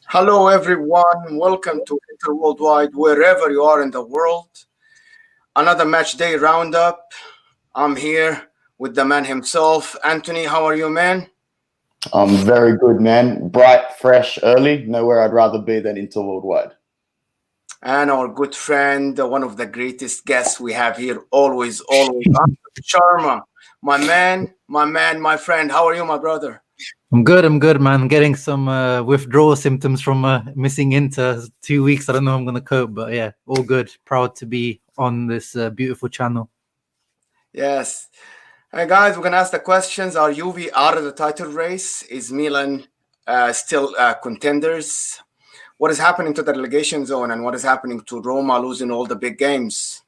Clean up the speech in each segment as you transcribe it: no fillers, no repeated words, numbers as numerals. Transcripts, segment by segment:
Hello, everyone. Welcome to Inter Worldwide, wherever you are in the world. Another match day roundup. I'm here with the man himself. Anthony, how are you, man? I'm very good, man. Bright, fresh, early. Nowhere I'd rather be than Inter Worldwide. And our good friend, one of the greatest guests we have here, always, Uncle Sharma. My man, my friend. How are you, my brother? I'm good, man. Getting some withdrawal symptoms from missing Inter 2 weeks. I don't know how I'm going to cope, but yeah, all good. Proud to be on this beautiful channel. Yes. Hey, guys, we're going to ask the questions. Are Juve out of the title race? Is Milan still contenders? What is happening to the relegation zone and what is happening to Roma losing all the big games?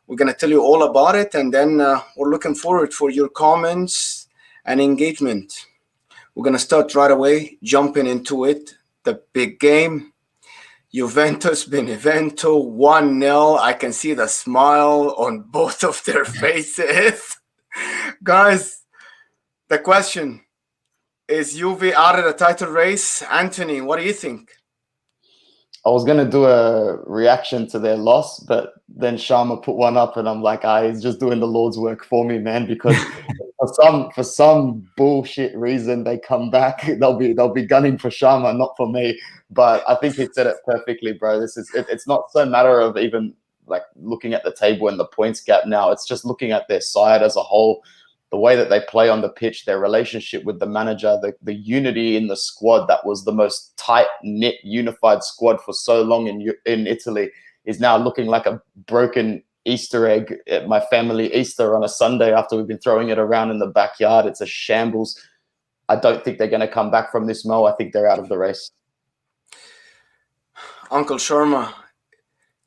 We're going to tell you all about it, and then we're looking forward for your comments and engagement. We're going to start right away, jumping into it. The big game, Juventus Benevento 1-0. I can see the smile on both of their faces. Guys, the question, is Juve out of the title race? Anthony, what do you think? I was going to do a reaction to their loss, but then Sharma put one up and I'm like, he's just doing the Lord's work for me, man, because for some bullshit reason they come back. They'll be gunning for Sharma, not for me. But I think he said it perfectly, bro. It's not so matter of even like looking at the table and the points gap now. It's just looking at their side as a whole, the way that they play on the pitch, their relationship with the manager, the unity in the squad that was the most tight-knit, unified squad for so long in Italy is now looking like a broken Easter egg at my family Easter on a Sunday after we've been throwing it around in the backyard. It's a shambles. I don't think they're going to come back from this, Mo. I think they're out of the race. Uncle Sharma,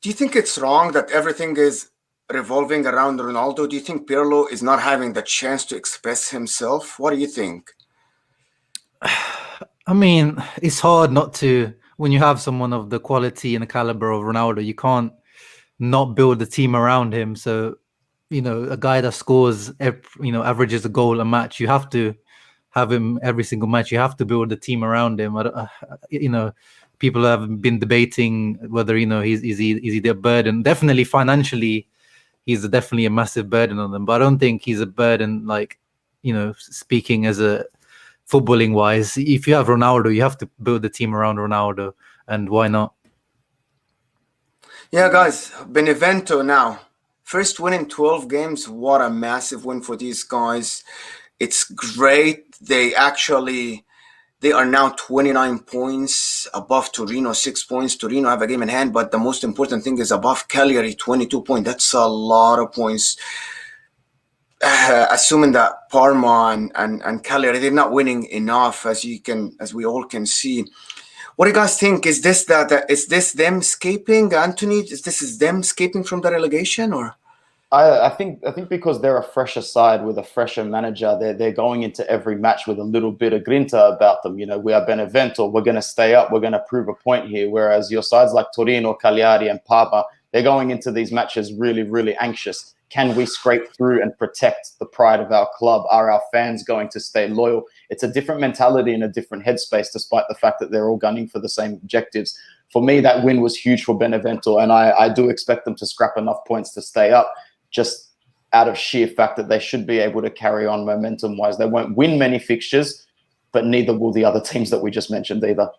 do you think it's wrong that everything is revolving around Ronaldo? Do you think Pirlo is not having the chance to express himself? What do you think? I mean, it's hard not to, when you have someone of the quality and the caliber of Ronaldo, you can't not build a team around him. So, a guy that scores, averages a goal a match, you have to have him every single match. You have to build a team around him. People have been debating whether, is he the burden? Definitely financially, he's definitely a massive burden on them. But I don't think he's a burden, speaking as a footballing wise. If you have Ronaldo, you have to build the team around Ronaldo. And why not? Yeah, guys, Benevento now. First win in 12 games. What a massive win for these guys. It's great. They are now 29 points above Torino, 6 points. Torino have a game in hand, but the most important thing is above Cagliari, 22 points. That's a lot of points. Assuming that Parma and Cagliari, they're not winning enough, as we all can see. What do you guys think? Is this them escaping, Anthony? Is them escaping from the relegation, or? I think because they're a fresher side with a fresher manager, they're going into every match with a little bit of grinta about them. We are Benevento. We're going to stay up. We're going to prove a point here. Whereas your sides like Torino, Cagliari, and Parma, they're going into these matches really, really anxious. Can we scrape through and protect the pride of our club? Are our fans going to stay loyal? It's a different mentality and a different headspace, despite the fact that they're all gunning for the same objectives. For me, that win was huge for Benevento, and I do expect them to scrap enough points to stay up, just out of sheer fact that they should be able to carry on momentum-wise. They won't win many fixtures, but neither will the other teams that we just mentioned either.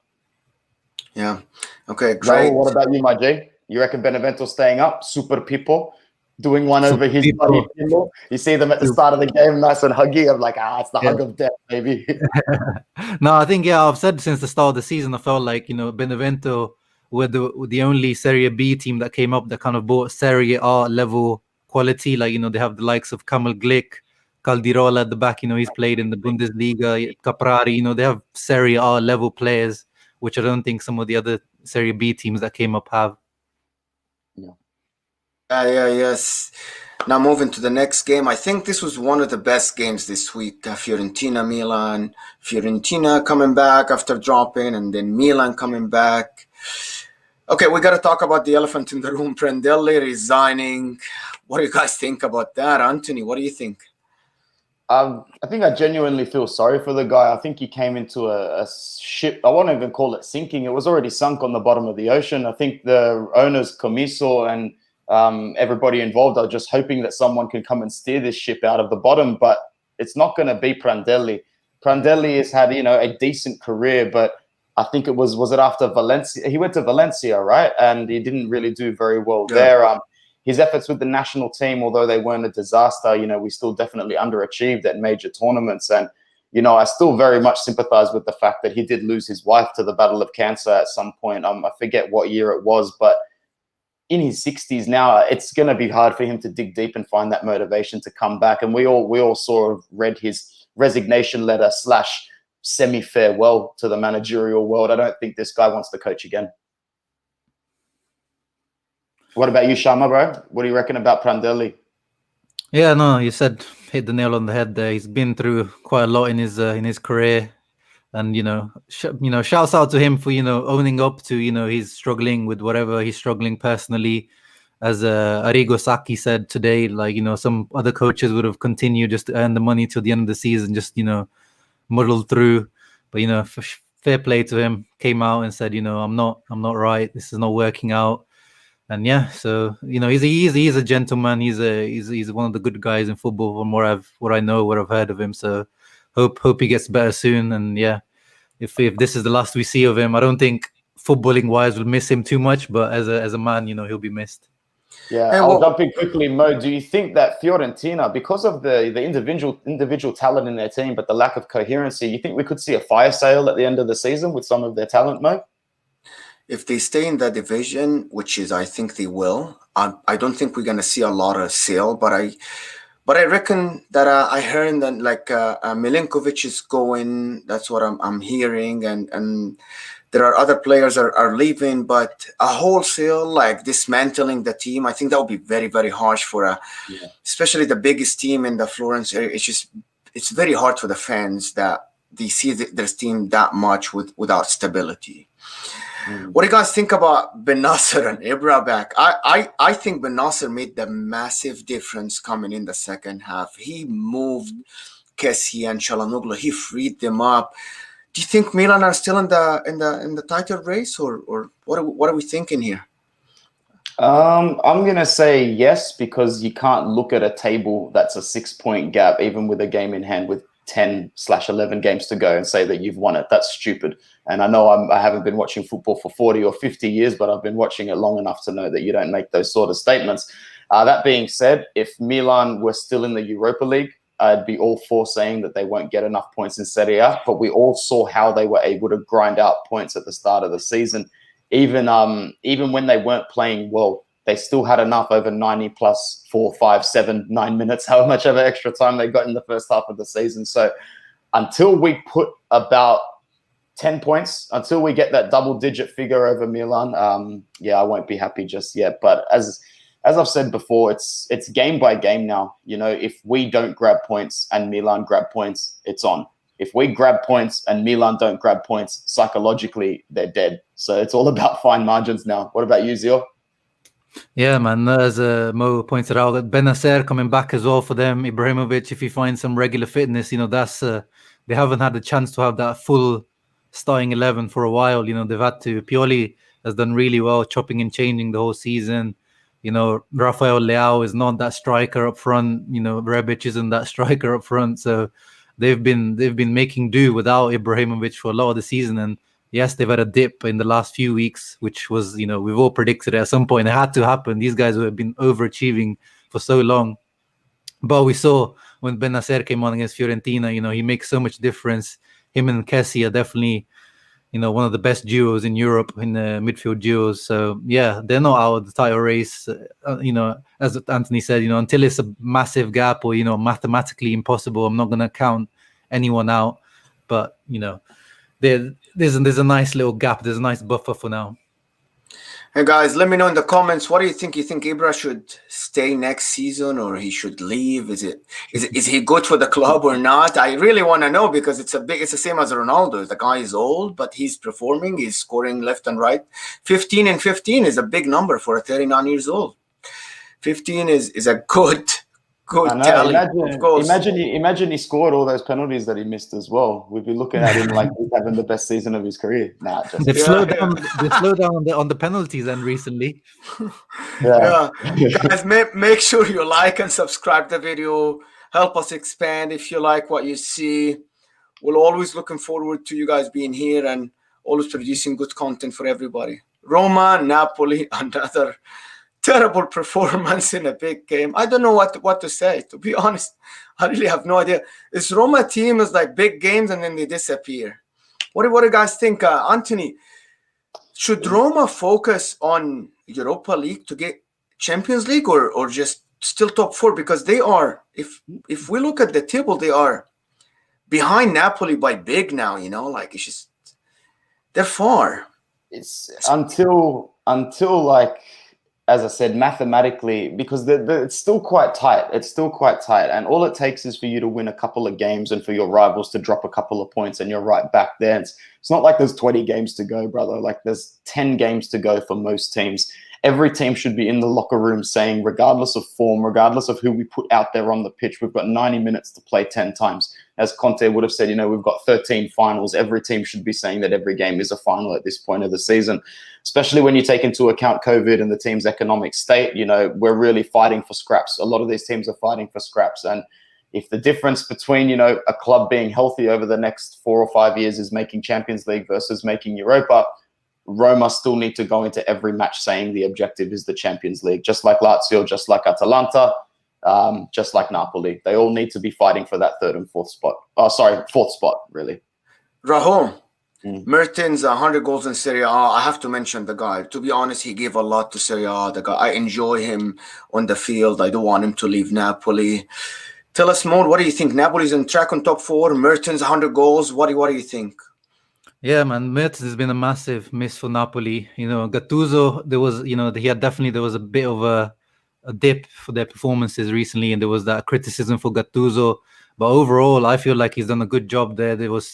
Yeah. Okay, great. Raul, what about you, my G? You reckon Benevento staying up? Super Pippo doing one over his buddy Pirlo. You see them at the start of the game, nice and huggy. I'm like, it's the hug of death, baby. No, I think, I've said since the start of the season, I felt like, Benevento were the only Serie B team that came up that kind of brought Serie A level quality. Like, they have the likes of Kamal Glick, Caldirola at the back, he's played in the Bundesliga, Caprari, they have Serie A level players, which I don't think some of the other Serie B teams that came up have. Yes. Now moving to the next game, I think this was one of the best games this week. Fiorentina, Milan. Fiorentina coming back after dropping, and then Milan coming back. Okay, we got to talk about the elephant in the room. Prandelli resigning. What do you guys think about that, Anthony? What do you think? I think I genuinely feel sorry for the guy. I think he came into a ship. I won't even call it sinking. It was already sunk on the bottom of the ocean. I think the owners, Comiso, and everybody involved are just hoping that someone can come and steer this ship out of the bottom. But it's not going to be Prandelli. Prandelli has had, a decent career, but I think it was it after Valencia? He went to Valencia, right? And he didn't really do very well there. His efforts with the national team, although they weren't a disaster, we still definitely underachieved at major tournaments. And, I still very much sympathize with the fact that he did lose his wife to the battle of cancer at some point. I forget what year it was, but in his 60s now, it's going to be hard for him to dig deep and find that motivation to come back. And we all sort of read his resignation letter / semi-farewell to the managerial world. I don't think this guy wants to coach again. What about you, Sharma, bro? What do you reckon about Prandelli? Yeah, no, you hit the nail on the head there. He's been through quite a lot in his career, and shouts out to him for owning up to he's struggling with whatever he's struggling personally. As Arrigo Sacchi said today, like some other coaches would have continued just to earn the money till the end of the season, just muddled through. But fair play to him. Came out and said, I'm not right. This is not working out. And yeah, so he's a gentleman. He's one of the good guys in football from what I've heard of him. So hope he gets better soon. And yeah, if this is the last we see of him, I don't think footballing wise we'll miss him too much. But as a man, he'll be missed. Yeah, I'll jump in quickly, Mo. Do you think that Fiorentina, because of the individual talent in their team, but the lack of coherency, you think we could see a fire sale at the end of the season with some of their talent, Mo? If they stay in that division, which is I think they will, I don't think we're gonna see a lot of sale. But I reckon that I heard that Milinkovic is going. That's what I'm hearing, and there are other players are leaving. But a wholesale like dismantling the team, I think that would be very, very harsh for especially the biggest team in the Florence area. It's very hard for the fans that they see their team that much without stability. What do you guys think about Ben Nasser and Ibra back? I think Ben Nasser made the massive difference coming in the second half. He moved Kessie and Çalhanoğlu. He freed them up. Do you think Milan are still in the title race, or what are we thinking here? I'm gonna say yes, because you can't look at a table that's a 6-point gap, even with a game in hand with 10/11 games to go, and say that you've won it. That's stupid. And I know I haven't been watching football for 40 or 50 years, but I've been watching it long enough to know that you don't make those sort of statements. That being said, if Milan were still in the Europa League, I'd be all for saying that they won't get enough points in Serie A, but we all saw how they were able to grind out points at the start of the season. Even when they weren't playing well, they still had enough over 90 plus 4, 5, 7, 9 minutes, however much of extra time they got in the first half of the season. So until we put about 10 points, until we get that double-digit figure over Milan, I won't be happy just yet. But as I've said before, it's game by game now. If we don't grab points and Milan grab points, it's on. If we grab points and Milan don't grab points, psychologically, they're dead. So it's all about fine margins now. What about you, Zio? Yeah, man. As Mo pointed out, Benacer coming back as well for them. Ibrahimovic, if he finds some regular fitness, that's they haven't had the chance to have that full starting 11 for a while. They've had to. Pioli has done really well, chopping and changing the whole season. Rafael Leao is not that striker up front. Rebic isn't that striker up front. So they've been making do without Ibrahimovic for a lot of the season. And yes, they've had a dip in the last few weeks, which was, we've all predicted at some point it had to happen. These guys have been overachieving for so long. But we saw when Benacer came on against Fiorentina, he makes so much difference. Him and Kessie are definitely, one of the best duos in Europe in the midfield duos. So yeah, they're not out of the title race. As Anthony said, until it's a massive gap or, mathematically impossible, I'm not going to count anyone out. But, there's a nice little gap. There's a nice buffer for now. Hey guys, let me know in the comments. What do you think? You think Ibra should stay next season or he should leave? Is he good for the club or not? I really want to know because it's the same as Ronaldo. The guy is old, but he's performing. He's scoring left and right. 15 and 15 is a big number for a 39 years old. 15 is a good I know. tally, of course. Imagine he scored all those penalties that he missed as well. We'd be looking at him like he's having the best season of his career. Nah, just They've slowed down. They've slowed down on the penalties and recently. Yeah. Guys, make sure you like and subscribe the video. Help us expand if you like what you see. We're always looking forward to you guys being here and always producing good content for everybody. Roma, Napoli, another terrible performance in a big game. I don't know what to say, to be honest. I really have no idea. This Roma team is like big games and then they disappear. What do you guys think? Anthony, should Roma focus on Europa League to get Champions League or just still top four? Because they are, if we look at the table, they are behind Napoli by big now, like it's just, they're far. It's until like, as I said, mathematically, because it's still quite tight. It's still quite tight. And all it takes is for you to win a couple of games and for your rivals to drop a couple of points and you're right back there. It's not like there's 20 games to go, brother. Like there's 10 games to go for most teams. Every team should be in the locker room saying, regardless of form, regardless of who we put out there on the pitch, we've got 90 minutes to play 10 times. As Conte would have said, we've got 13 finals. Every team should be saying that every game is a final at this point of the season, especially when you take into account COVID and the team's economic state. We're really fighting for scraps. A lot of these teams are fighting for scraps. And if the difference between, a club being healthy over the next 4 or 5 years is making Champions League versus making Europa, Roma still need to go into every match saying the objective is the Champions League, just like Lazio, just like Atalanta, just like Napoli. They all need to be fighting for that third and fourth spot. Oh, sorry, fourth spot, really. Rahul, Mertens, 100 goals in Serie A. I have to mention the guy. To be honest, he gave a lot to Serie A. The guy, I enjoy him on the field. I don't want him to leave Napoli. Tell us more. What do you think? Napoli's on track on top four. Mertens, 100 goals. What do you think? Yeah, man, Mertens has been a massive miss for Napoli. Gattuso, there was a bit of a dip for their performances recently, and there was that criticism for Gattuso. But overall, I feel like he's done a good job there. There was,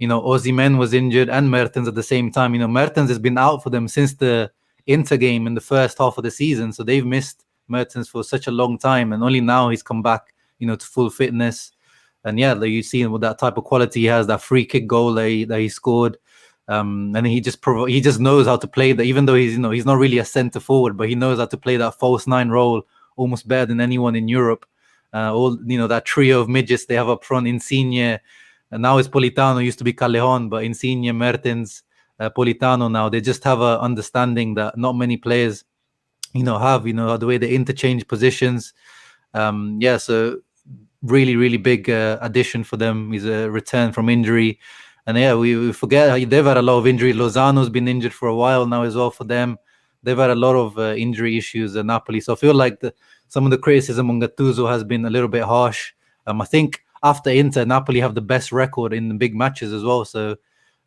Osimhen was injured and Mertens at the same time. Mertens has been out for them since the Inter game in the first half of the season, so they've missed Mertens for such a long time, and only now he's come back, to full fitness. And yeah, like you see with that type of quality he has, that free kick goal that he scored, and he just knows how to play that. Even though he's not really a centre forward, but he knows how to play that false nine role almost better than anyone in Europe. That trio of midgets they have up front, Insigne, and now it's Politano. Used to be Callejon, but Insigne, Mertens, Politano. Now they just have a understanding that not many players, have. The way they interchange positions. So. Really, really big addition for them. He's a return from injury. And yeah, we forget they've had a lot of injury. Lozano's been injured for a while now as well for them. They've had a lot of injury issues at Napoli. So I feel like some of the criticism on Gattuso has been a little bit harsh. I think after Inter, Napoli have the best record in the big matches as well. So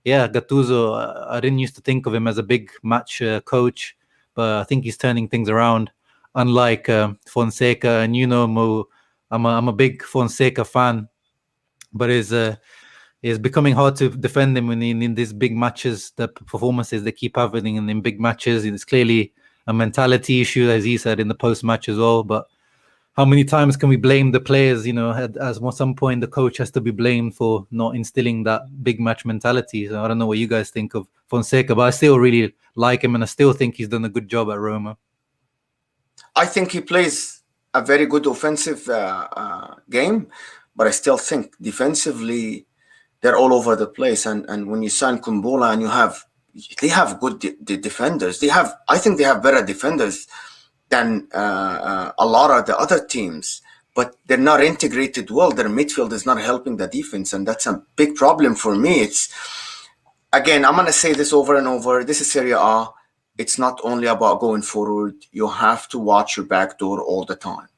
yeah, Gattuso, I didn't used to think of him as a big match coach, but I think he's turning things around. Unlike Fonseca, and I'm a big Fonseca fan, but it's becoming hard to defend him in these big matches. The performances they keep having in big matches, it's clearly a mentality issue, as he said in the post match as well. But how many times can we blame the players? At some point the coach has to be blamed for not instilling that big match mentality. So I don't know what you guys think of Fonseca, but I still really like him, and I still think he's done a good job at Roma. I think he plays a very good offensive game, but I still think defensively they're all over the place. And when you sign Kumbola and they have good defenders. I think they have better defenders than a lot of the other teams, but they're not integrated well. Their midfield is not helping the defense, and that's a big problem for me. Again, I'm gonna say this over and over. This is Serie A. It's not only about going forward. You have to watch your back door all the time.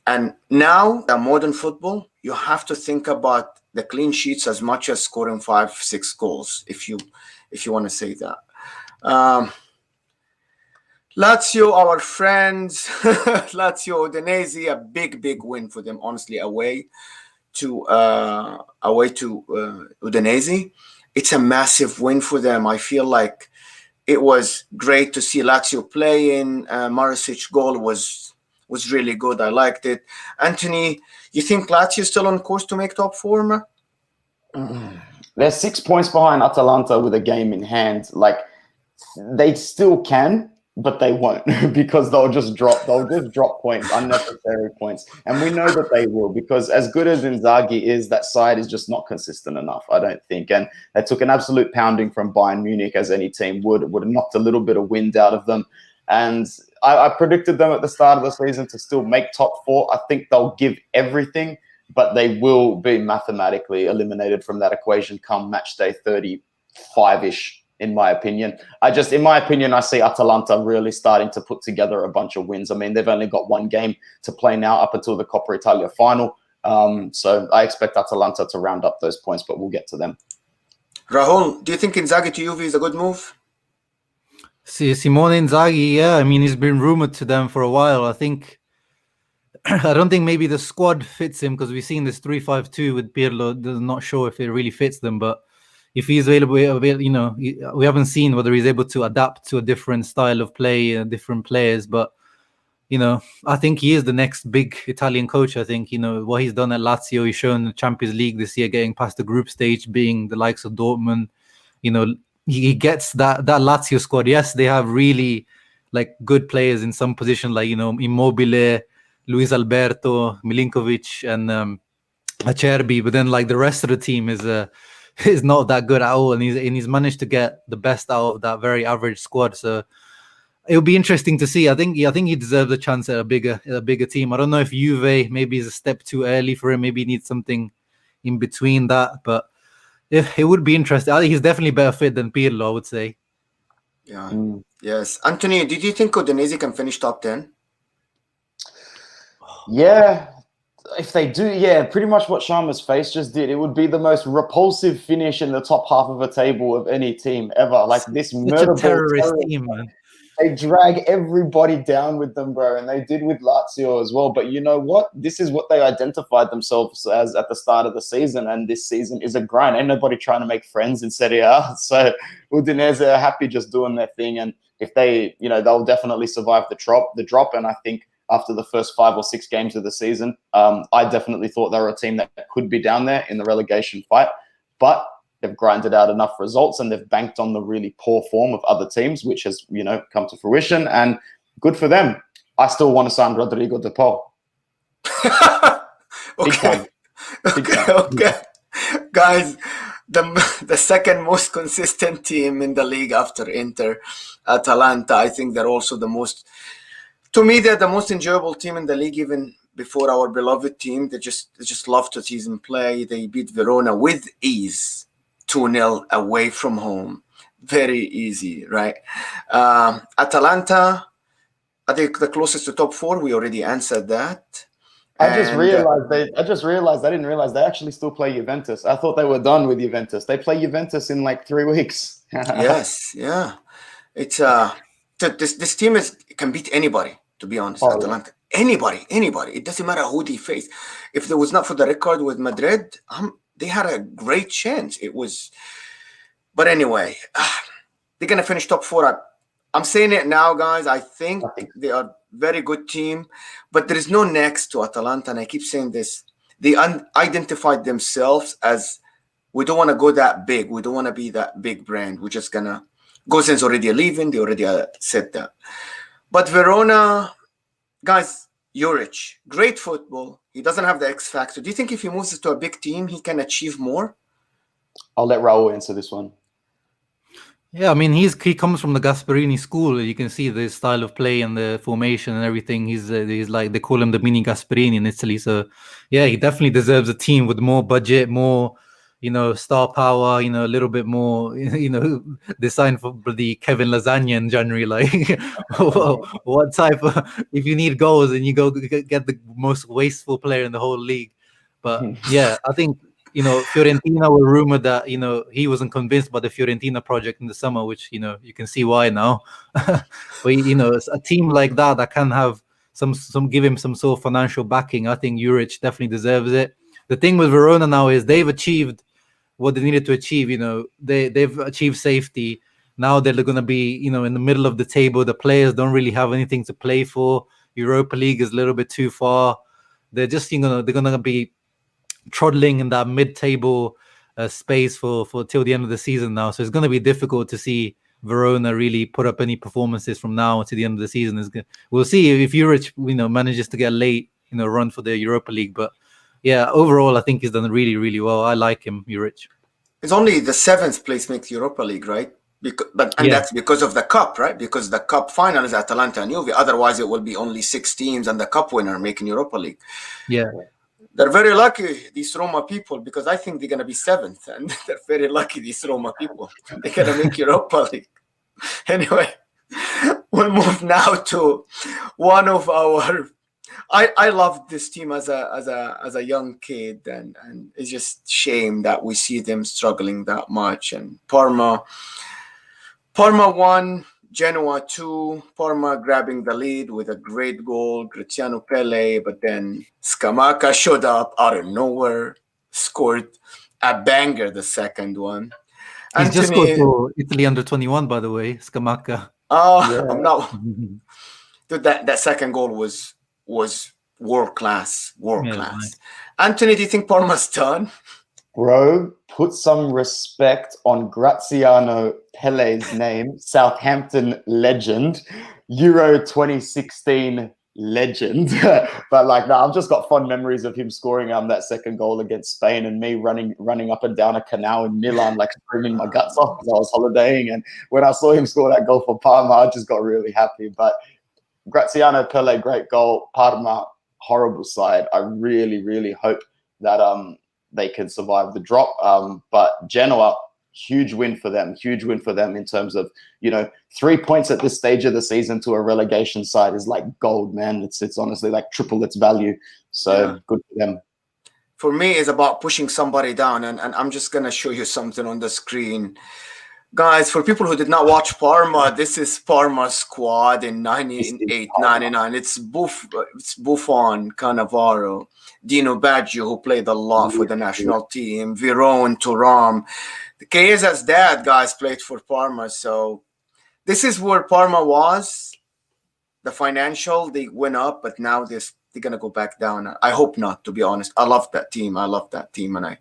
And now the modern football, you have to think about the clean sheets as much as scoring 5-6 goals, if you want to say that. Lazio, our friends, Lazio Udinese, a big win for them. Honestly, away to Udinese, it's a massive win for them. I feel like it was great to see Lazio playing. Maricic goal was really good. I liked it. Anthony, you think Lazio is still on course to make top four? They're 6 points behind Atalanta with a game in hand. Like, they still can, but they won't because they'll just drop points, unnecessary points. And we know that they will, because as good as Inzaghi is, that side is just not consistent enough, I don't think. And they took an absolute pounding from Bayern Munich, as any team would have knocked a little bit of wind out of them. And I predicted them at the start of the season to still make top four. I think they'll give everything, but they will be mathematically eliminated from that equation come match day 35-ish. In my opinion, I see Atalanta really starting to put together a bunch of wins. I mean, they've only got one game to play now up until the Coppa Italia final. So I expect Atalanta to round up those points, but we'll get to them. Rahul, do you think Inzaghi to Juve is a good move? Simone Inzaghi, yeah. I mean, he's been rumored to them for a while. I don't think maybe the squad fits him, because we've seen this 3-5-2 with Pirlo. Not sure if it really fits them, but if he's available, you know, we haven't seen whether he's able to adapt to a different style of play, different players. But, you know, I think he is the next big Italian coach. I think, you know, what he's done at Lazio, he's shown the Champions League this year, getting past the group stage, being the likes of Dortmund. You know, he gets that Lazio squad. Yes, they have really like good players in some position, like, you know, Immobile, Luis Alberto, Milinkovic, and Acerbi. But then like the rest of the team is not that good at all, and he's managed to get the best out of that very average squad. So it'll be interesting to see. I think he deserves a chance at a bigger team. I don't know if Juve maybe is a step too early for him. Maybe he needs something in between that, but it would be interesting. I think he's definitely better fit than Pirlo, I would say. Yeah. Yes. Anthony, did you think Udinese can finish top 10? Yeah. If they do, yeah, pretty much what Sharma's face just did. It would be the most repulsive finish in the top half of a table of any team ever. Like this murder terrorist team, man. They drag everybody down with them, bro, and they did with Lazio as well. But you know what? This is what they identified themselves as at the start of the season, and this season is a grind. Ain't nobody trying to make friends in Serie A. So Udinese are happy just doing their thing, and if they, you know, they'll definitely survive the drop. And I think after the first 5 or 6 games of the season, I definitely thought they were a team that could be down there in the relegation fight. But they've grinded out enough results, and they've banked on the really poor form of other teams, which has, you know, come to fruition. And good for them. I still want to sign Rodrigo de Paul. Okay. Guys, the second most consistent team in the league after Inter, Atalanta. I think they're also to me, they're the most enjoyable team in the league, even before our beloved team. They just love to see them play. They beat Verona with ease, 2-0 away from home. Very easy, right? Atalanta, I think the closest to top 4. We already answered that. I just realized I didn't realize they actually still play Juventus. I thought they were done with Juventus. They play Juventus in like 3 weeks. Yes, yeah. It's this team can beat anybody, to be honest. Atalanta. Anybody. It doesn't matter who they face. If there was not for the record with Madrid, they had a great chance. But anyway, they're gonna finish top 4. I'm saying it now, guys. I think they are a very good team, but there is no next to Atalanta. And I keep saying this. They identified themselves as, we don't want to go that big. We don't want to be that big brand. We're just gonna. Gosen's already leaving. They already said that. But Verona, guys, Juric, great football. He doesn't have the X factor. Do you think if he moves to a big team, he can achieve more? I'll let Raul answer this one. Yeah, I mean, he comes from the Gasperini school. You can see the style of play and the formation and everything. He's like, they call him the mini Gasperini in Italy. So yeah, he definitely deserves a team with more budget, more, you know, star power, you know, a little bit more, you know, designed for the Kevin Lasagna in January. Like, what type of, if you need goals and you go get the most wasteful player in the whole league. But yeah, I think Fiorentina were rumored that he wasn't convinced by the Fiorentina project in the summer, which you can see why now. But it's a team like that can have some give him some sort of financial backing. I think Juric definitely deserves it. The thing with Verona now is they've achieved what they needed to achieve. They've achieved safety. Now they're going to be in the middle of the table. The players don't really have anything to play for. Europa League is a little bit too far. They're just they're going to be trotting in that mid-table space for till the end of the season now. So it's going to be difficult to see Verona really put up any performances from now to the end of the season. We'll see if Juric manages to get a late run for the Europa League. But yeah, overall I think he's done really, really well. I like him, Juric. It's only the 7th place makes Europa League, right? That's because of the cup, right? Because the cup final is Atalanta and Juve. Otherwise, it will be only 6 teams and the cup winner making Europa League. Yeah. They're very lucky, these Roma people, because I think they're going to be 7th. And they're very lucky, these Roma people. They're going to make Europa League. Anyway, we'll move now to one of our... I loved this team as a young kid, and it's just shame that we see them struggling that much. And Parma 1, Genoa 2, Parma grabbing the lead with a great goal, Graziano Pelle, but then Scamacca showed up out of nowhere, scored a banger, the second one. He's just scored for Italy under 21, by the way, Scamacca. I'm not. Dude, that second goal was world class. Nice. Anthony, do you think Parma's done? Bro, put some respect on Graziano Pelle's name, Southampton legend, Euro 2016 legend. But I've just got fond memories of him scoring that second goal against Spain, and me running up and down a canal in Milan, screaming my guts off because I was holidaying. And when I saw him score that goal for Parma, I just got really happy. But Graziano Pelle, great goal. Parma, horrible side. I really, really hope that they can survive the drop. But Genoa, huge win for them in terms of, 3 points at this stage of the season to a relegation side is like gold, man. It's honestly triple its value. So good for them. For me, it's about pushing somebody down. And I'm just going to show you something on the screen. Guys, for people who did not watch Parma, this is Parma's squad in 98, 99. It's Buffon, Cannavaro, Dino Baggio, who played a lot for the national team, Veron, Thuram. Chiesa's dad, guys, played for Parma. So this is where Parma was. The financial, they went up, but now they're going to go back down. I hope not, to be honest. I love that team, and I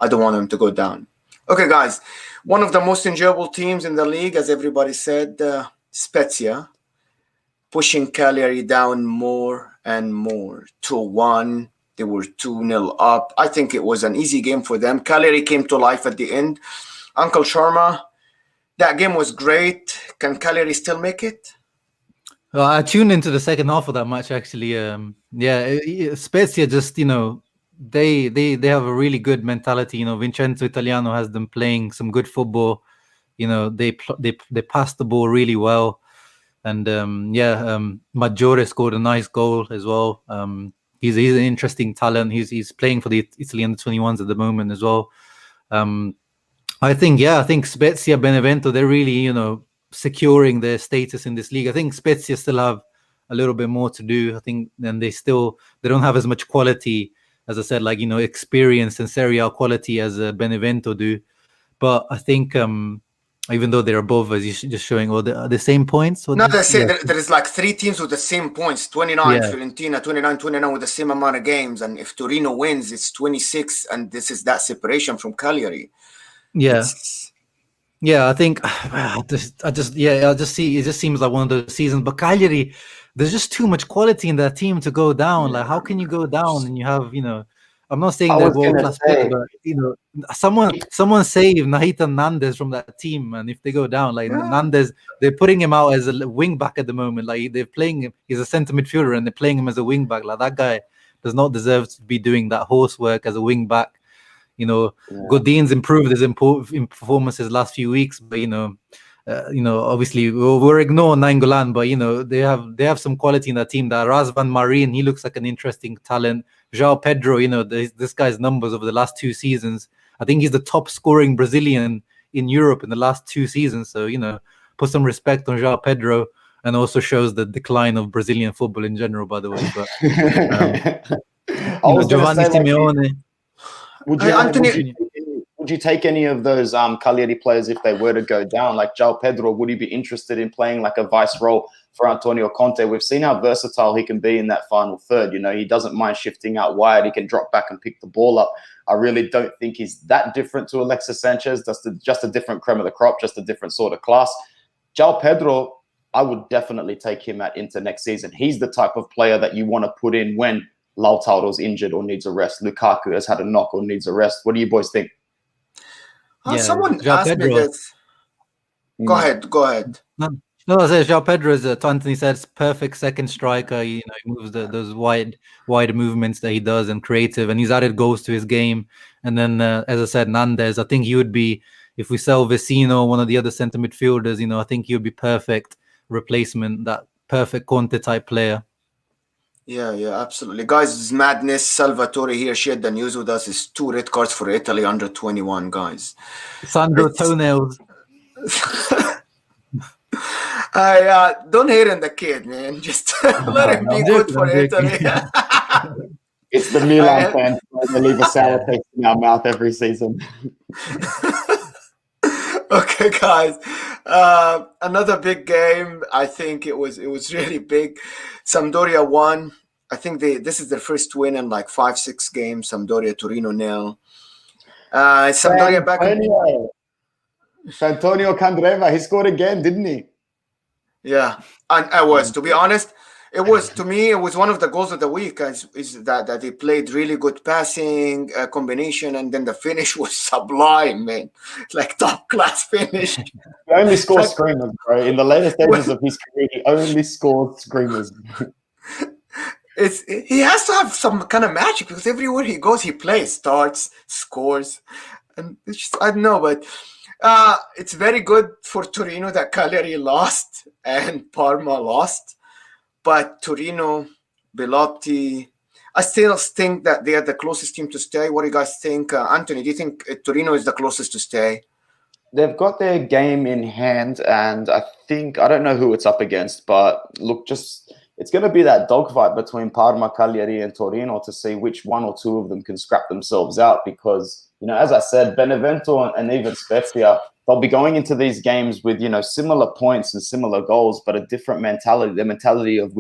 don't want them to go down. Okay, guys, one of the most enjoyable teams in the league, as everybody said, Spezia, pushing Cagliari down more and more. 2-1, they were 2-0 up. I think it was an easy game for them. Cagliari came to life at the end. Uncle Sharma, that game was great. Can Cagliari still make it? Well, I tuned into the second half of that match, actually. Spezia just, they have a really good mentality. Vincenzo Italiano has them playing some good football. They pass the ball really well, and Maggiore scored a nice goal as well. He's an interesting talent. He's playing for the Italy under 21s at the moment as well. I think Spezia, Benevento, they're really securing their status in this league. I think Spezia still have a little bit more to do. I think, and they don't have as much quality, as I said, experience and Serie A quality as Benevento do. But I think even though they're above, as you're just showing, all the same points. No, they say there is 3 teams with the same points. 29, Fiorentina, 29 with the same amount of games. And if Torino wins, it's 26. And this is that separation from Cagliari. I think it just seems like one of those seasons. But Cagliari, there's just too much quality in that team to go down. How can you go down and you have, I'm not saying they're world class players, but someone save Nahita Nandes from that team, and if they go down, Nandes, they're putting him out as a wing back at the moment. They're playing him, he's a centre midfielder, and they're playing him as a wing back. That guy does not deserve to be doing that horse work as a wing back. Godin's improved his performances last few weeks, but obviously we're ignoring Nainggolan, but they have some quality in that team. That Razvan Marin, he looks like an interesting talent. João Pedro, this guy's numbers over the last 2 seasons. I think he's the top scoring Brazilian in Europe in the last 2 seasons. So, put some respect on João Pedro, and also shows the decline of Brazilian football in general, by the way. But I was going to Giovanni say, like, Simeone. Hey, Anthony. Would you take any of those Cagliari players if they were to go down? Like João Pedro, would he be interested in playing like a vice role for Antonio Conte? We've seen how versatile he can be in that final third. He doesn't mind shifting out wide. He can drop back and pick the ball up. I really don't think he's that different to Alexis Sanchez. Just a different creme of the crop, just a different sort of class. João Pedro, I would definitely take him into next season. He's the type of player that you want to put in when Lautaro's injured or needs a rest. Lukaku has had a knock or needs a rest. What do you boys think? Someone João asked Pedro. me this. Go ahead. No, I say João Pedro is, to Anthony said, perfect second striker. He moves those wide movements that he does, and creative, and he's added goals to his game. And then, as I said, Nandes, I think he would be, if we sell Vecino, one of the other centre midfielders, I think he would be perfect replacement, that perfect Conte type player. Yeah, absolutely. Guys, it's madness. Salvatore here shared the news with us. It's 2 red cards for Italy under 21, guys. Sandro toenails. Don't hate on the kid, man. Just let him be good for Italy. It's the Milan fans. They leave a sour taste in our mouth every season. Okay, guys. Another big game. I think it was really big. Sampdoria won. I think this is their first win in like 5-6 games. Sampdoria, Torino 0. Sampdoria back. Antonio Candreva, he scored again, didn't he? Yeah, and I was, to be honest, it was one of the goals of the week. Is that they played really good passing combination, and then the finish was sublime, man. Like top class finish. He only scores screamers, bro. In the later stages of his career, he only scored screamers. He has to have some kind of magic, because everywhere he goes, he plays, starts, scores, and it's just, I don't know, but it's very good for Torino that Cagliari lost and Parma lost. But Torino, Belotti, I still think that they are the closest team to stay. What do you guys think? Anthony, do you think Torino is the closest to stay? They've got their game in hand, and I don't know who it's up against, but look, it's going to be that dogfight between Parma, Cagliari, and Torino to see which one or two of them can scrap themselves out, because, as I said, Benevento and even Spezia, they'll be going into these games with, similar points and similar goals, but a different mentality. The mentality of,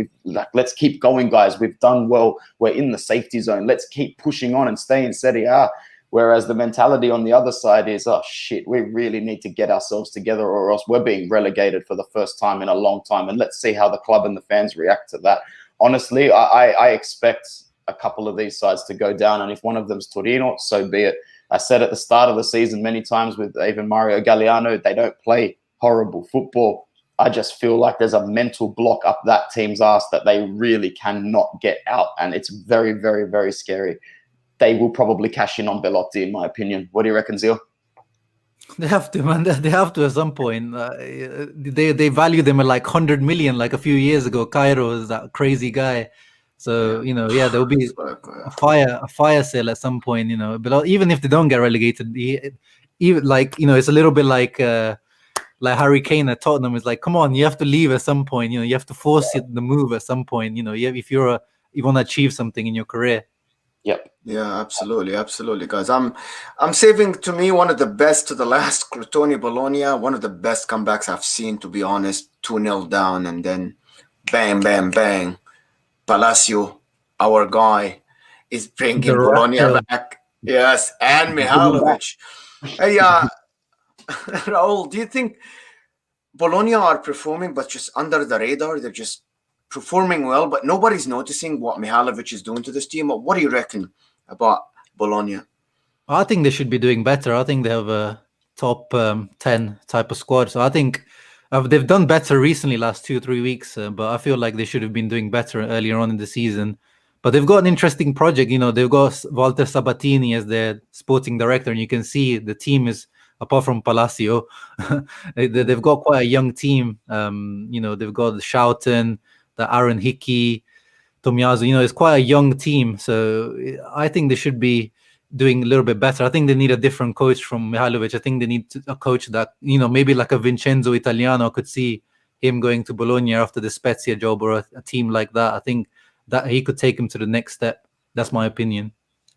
let's keep going, guys. We've done well. We're in the safety zone. Let's keep pushing on and stay in Serie A. Whereas the mentality on the other side is, oh, shit, we really need to get ourselves together, or else we're being relegated for the first time in a long time. And let's see how the club and the fans react to that. Honestly, I expect a couple of these sides to go down. And if one of them's Torino, so be it. I said at the start of the season many times with even Mario Galliano, they don't play horrible football. I just feel like there's a mental block up that team's ass that they really cannot get out. And it's very, very, very scary. They will probably cash in on Belotti, in my opinion. What do you reckon, Zio? They have to, man. They have to at some point. They value them at like 100 million, like a few years ago. Cairo is that crazy guy. So, there'll be a fire sale at some point, but even if they don't get relegated, even like, it's a little bit like Harry Kane at Tottenham. Is like, come on, you have to leave at some point, you have to force the move at some point, if you want to achieve something in your career. Yep. Yeah, absolutely, guys. I'm saving, to me, one of the best to the last, Crotone Bologna, one of the best comebacks I've seen, to be honest. 2-0 down, and then bang, bang, bang. Palacio, our guy, is bringing Bologna back. Yes, and Mihajlovic. Hey, Raul, do you think Bologna are performing but just under the radar? They're just performing well, but nobody's noticing what Mihajlovic is doing to this team. What do you reckon about Bologna? I think they should be doing better. I think they have a top 10 type of squad. So I think they've done better recently, last 2-3 weeks, but I feel like they should have been doing better earlier on in the season. But they've got an interesting project. They've got Walter Sabatini as their sporting director, and you can see the team is, apart from Palacio, they've got quite a young team. They've got Schouten, the Aaron Hickey, Tomiyasu. It's quite a young team, so I think they should be doing a little bit better. I think they need a different coach from Mihailovic. I think they need a coach that, maybe like a Vincenzo Italiano. I could see him going to Bologna after the Spezia job, or a team like that. I think that he could take him to the next step. That's my opinion.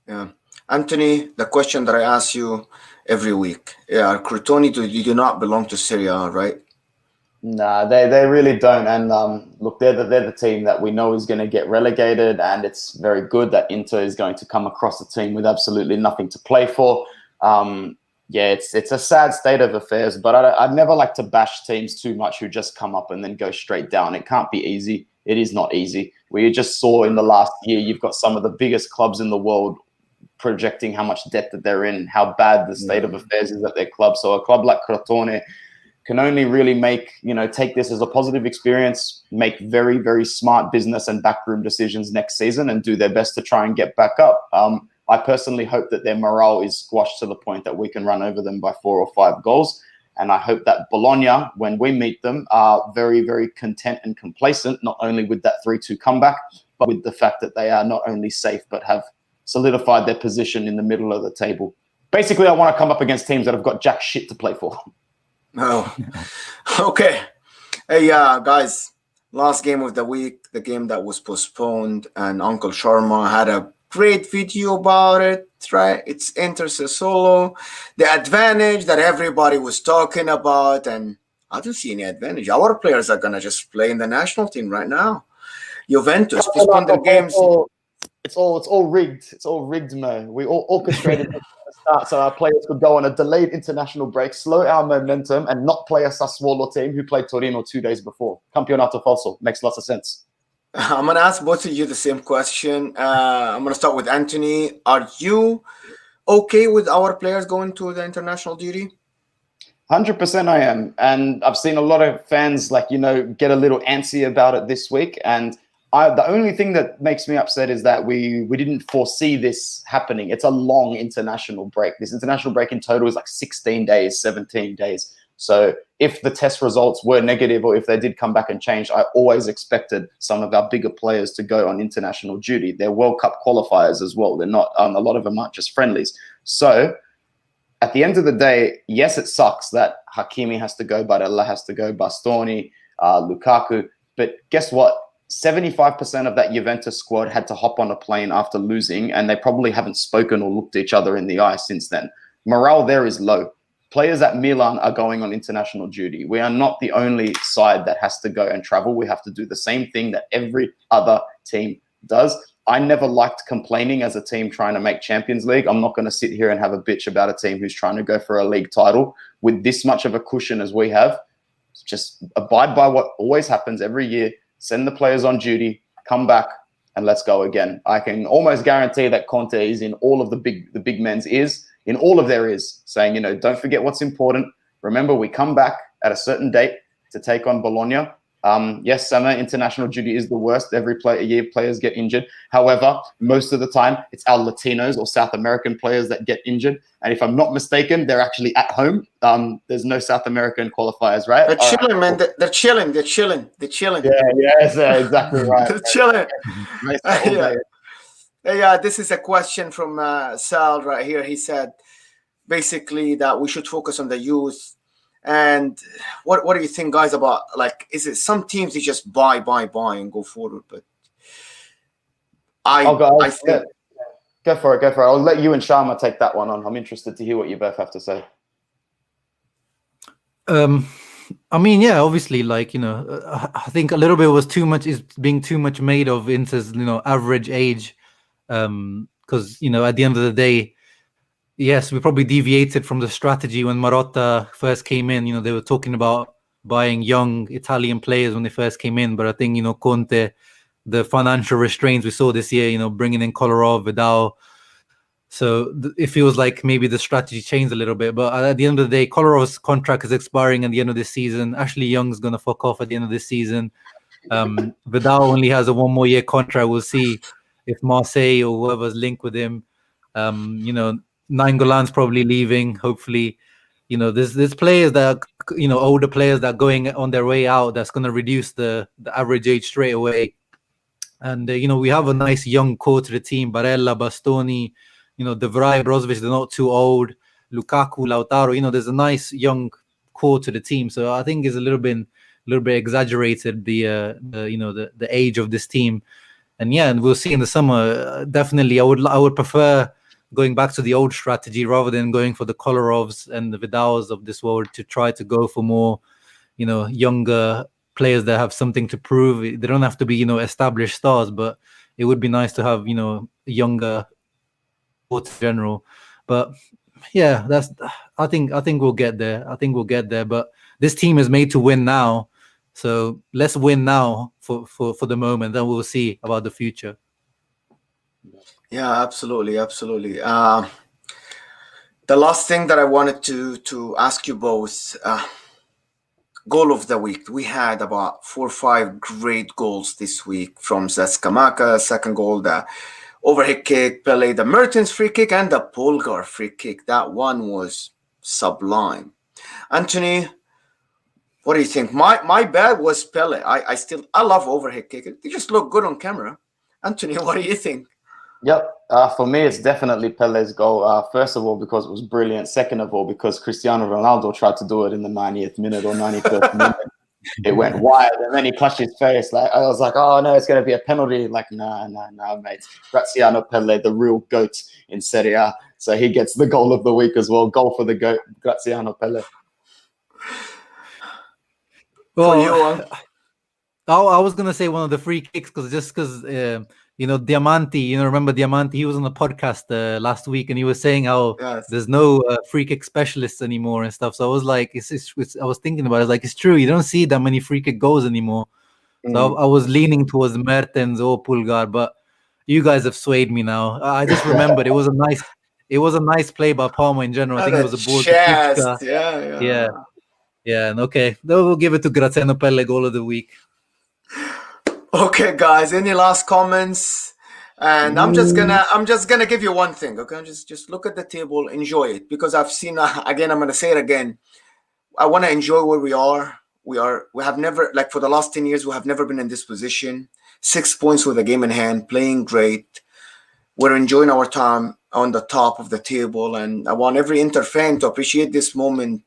Yeah. Anthony, the question that I ask you every week. Yeah, Crotone, you do not belong to Serie A, right? Nah, they really don't. And look, they're the team that we know is going to get relegated, and it's very good that Inter is going to come across a team with absolutely nothing to play for. Yeah, it's a sad state of affairs, but I'd never like to bash teams too much who just come up and then go straight down. It can't be easy. It is not easy. We just saw in the last year, you've got some of the biggest clubs in the world projecting how much debt that they're in, how bad the state of affairs is at their club. So a club like Crotone can only really take this as a positive experience, make very, very smart business and backroom decisions next season, and do their best to try and get back up. I personally hope that their morale is squashed to the point that we can run over them by 4 or 5 goals. And I hope that Bologna, when we meet them, are very, very content and complacent, not only with that 3-2 comeback, but with the fact that they are not only safe, but have solidified their position in the middle of the table. Basically, I want to come up against teams that have got jack shit to play for. Oh, okay. Hey, guys, last game of the week, the game that was postponed, and Uncle Sharma had a great video about it, right? It's Inter Sassuolo, the advantage that everybody was talking about, and I don't see any advantage. Our players are going to just play in the national team right now. Juventus postponed their games. It's all rigged. It's all rigged, man. We all orchestrated it at the start so our players could go on a delayed international break, slow our momentum, and not play a Sassuolo team who played Torino 2 days before. Campionato falso. Makes lots of sense. I'm going to ask both of you the same question. I'm going to start with Anthony. Are you okay with our players going to the international duty? 100% I am. And I've seen a lot of fans get a little antsy about it this week. And the only thing that makes me upset is that we didn't foresee this happening. It's a long international break. This international break in total is like 16 days, 17 days. So if the test results were negative, or if they did come back and change, I always expected some of our bigger players to go on international duty. They're World Cup qualifiers as well. They're not, a lot of them aren't just friendlies. So at the end of the day, yes, it sucks that Hakimi has to go, Barella has to go, Bastoni, Lukaku. But guess what? 75% of that Juventus squad had to hop on a plane after losing, and they probably haven't spoken or looked each other in the eye since then. Morale there is low. Players at Milan are going on international duty. We are not the only side that has to go and travel. We have to do the same thing that every other team does. I never liked complaining as a team trying to make Champions League. I'm not going to sit here and have a bitch about a team who's trying to go for a league title with this much of a cushion as we have. Just abide by what always happens every year. Send the players on duty, come back, and let's go again. I can almost guarantee that Conte is in all of the big men's ears, in all of their ears, saying, don't forget what's important. Remember, we come back at a certain date to take on Bologna. Yes, summer international duty is the worst. Every year players get injured. However, most of the time, it's our Latinos or South American players that get injured. And if I'm not mistaken, they're actually at home. There's no South American qualifiers, right? They're chilling, man. They're chilling. They're chilling. They're chilling. Yeah, exactly right. They're chilling. Yeah, this is a question from Sal right here. He said, basically, that we should focus on the youth. And what do you think, guys, about, is it some teams they just buy and go forward? But I think... Go for it. I'll let you and Sharma take that one on. I'm interested to hear what you both have to say. I mean, yeah, obviously, I think a little bit was too much, is being too much made of Inter's, average age. Because, at the end of the day, yes, we probably deviated from the strategy when Marotta first came in. They were talking about buying young Italian players when they first came in. But I think, Conte, the financial restraints we saw this year, bringing in Kolarov, Vidal. So it feels like maybe the strategy changed a little bit. But at the end of the day, Kolarov's contract is expiring at the end of this season. Ashley Young's going to fuck off at the end of this season. Vidal only has a 1 more year contract. We'll see if Marseille or whoever's linked with him. Nainggolan's probably leaving, hopefully. There's players that are, older players that are going on their way out, that's going to reduce the average age straight away. And we have a nice young core to the team: Barella, Bastoni, De Vrij, Brozovic. They're not too old. Lukaku, Lautaro. There's a nice young core to the team. So I think it's a little bit exaggerated the age of this team. And and we'll see in the summer. Definitely, I would prefer going back to the old strategy rather than going for the Kolarovs and the Vidals of this world, to try to go for more, younger players that have something to prove. They don't have to be, established stars, but it would be nice to have, younger in general. But yeah, I think we'll get there. But this team is made to win now. So let's win now for the moment, then we'll see about the future. Yeah, absolutely. The last thing that I wanted to ask you both, goal of the week. We had about 4 or 5 great goals this week from Zaskamaka, second goal, the overhead kick, Pele, the Mertens free kick, and the Polgar free kick. That one was sublime. Anthony, what do you think? My bad was Pele. I love overhead kick. They just look good on camera. Anthony, what do you think? Yep. For me, it's definitely Pele's goal. First of all, because it was brilliant. Second of all, because Cristiano Ronaldo tried to do it in the 90th minute or 91st minute. It went wide, and then he touched his face. Like, I was like, oh no, it's going to be a penalty. Like, nah, mate. Graziano Pele, the real GOAT in Serie A. So he gets the goal of the week as well. Goal for the GOAT, Graziano Pele. Well, I was gonna say one of the free kicks because Diamanti, remember Diamanti? He was on the podcast last week, and he was saying how there's no free kick specialists anymore and stuff. So I was like, I was thinking about it. Like, it's true, you don't see that many free kick goals anymore. So I was leaning towards Mertens or Pulgar, but you guys have swayed me now. I just remembered it was a nice play by Palmer in general. I think it was a ball to Kuchka. Yeah, and okay, we'll give it to Graziano Pelle, goal of the week. Okay, guys, any last comments? And I'm just gonna give you one thing. Okay, just look at the table, enjoy it, because I've seen again. I'm gonna say it again. I want to enjoy where we are. We have never, like, for the last 10 years, we have never been in this position. 6 points with a game in hand, playing great. We're enjoying our time on the top of the table, and I want every Inter fan to appreciate this moment,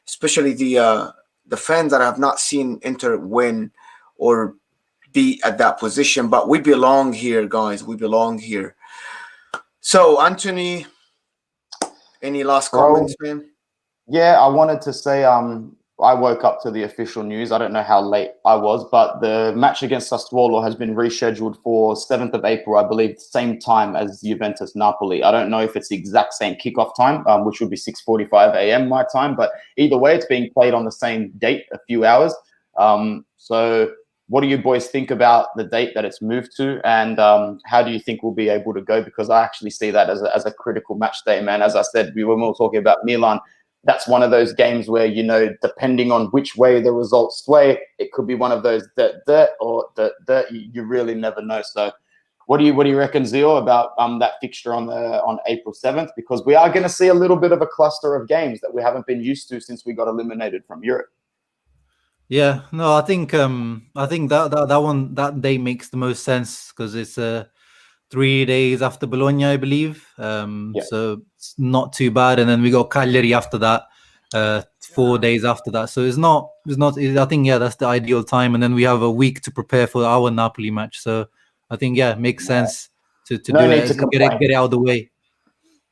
especially the fans that have not seen Inter win or be at that position. But we belong here, guys. We belong here. So, Anthony, any last comments, man? Yeah, I wanted to say I woke up to the official news. I don't know how late I was, but the match against Sassuolo has been rescheduled for 7th of April, I believe, same time as Juventus-Napoli. I don't know if it's the exact same kickoff time, which would be 6:45 a.m. my time, but either way, it's being played on the same date, a few hours. So what do you boys think about the date that it's moved to, and how do you think we'll be able to go? Because I actually see that as a critical match day, man. As I said, we were more talking about Milan. That's one of those games where, depending on which way the results sway, it could be one of those or you really never know. So what do you reckon, Zio, about that fixture on April 7th? Because we are going to see a little bit of a cluster of games that we haven't been used to since we got eliminated from Europe. Yeah, no, I think that day makes the most sense because it's 3 days after Bologna, I believe. So it's not too bad, and then we got Cagliari after that, 4 days after that. So it's not. I think that's the ideal time, and then we have a week to prepare for our Napoli match. So I think it makes sense to do it, get it out of the way.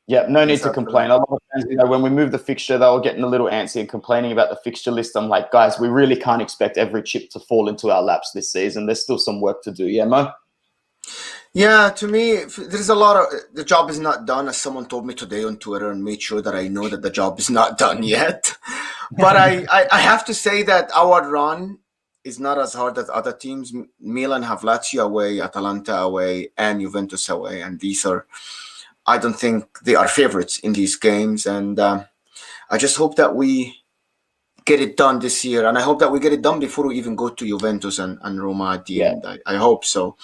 Yeah, no need to complain. A lot of fans, when we moved the fixture, they were getting a little antsy and complaining about the fixture list. I'm like, guys, we really can't expect every chip to fall into our laps this season. There's still some work to do. Yeah, Mo? Yeah, to me, there's a lot of the job is not done, as someone told me today on Twitter, and made sure that I know that the job is not done yet. But I have to say that our run is not as hard as other teams. Milan have Lazio away, Atalanta away, and Juventus away, and I don't think they are favorites in these games. And I just hope that we get it done this year, and I hope that we get it done before we even go to Juventus and Roma at the end. I hope so.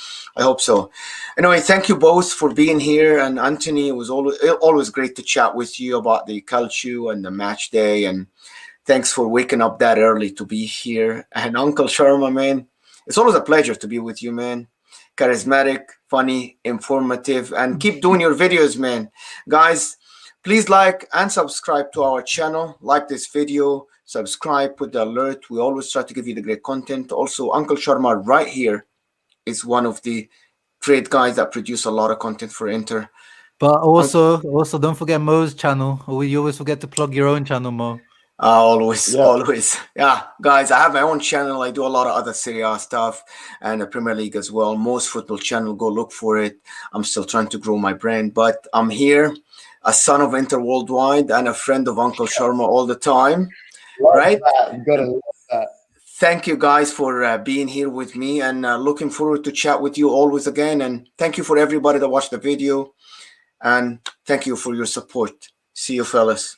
Anyway, thank you both for being here. And Anthony, it was always great to chat with you about the Calcio and the match day, and thanks for waking up that early to be here. And Uncle Sharma, man, it's always a pleasure to be with you, man. charismatic, funny, informative, and keep doing your videos, man. Guys, please like and subscribe to our channel. Like this video, subscribe, put the alert. We always try to give you the great content. Also, Uncle Sharma right here is one of the great guys that produce a lot of content for Inter. But also don't forget Mo's channel. You always forget to plug your own channel, Mo. Always, Yeah. always. Yeah, guys, I have my own channel. I do a lot of other Serie A stuff and the Premier League as well. Most football channel, go look for it. I'm still trying to grow my brand, but I'm here, a son of Inter Worldwide and a friend of Uncle Sharma all the time. Love Right? that. You gotta love that. Thank you guys for being here with me, and looking forward to chat with you always again. And thank you for everybody that watched the video, and thank you for your support. See you, fellas.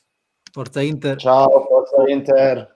Forza Inter. Ciao, Forza Inter.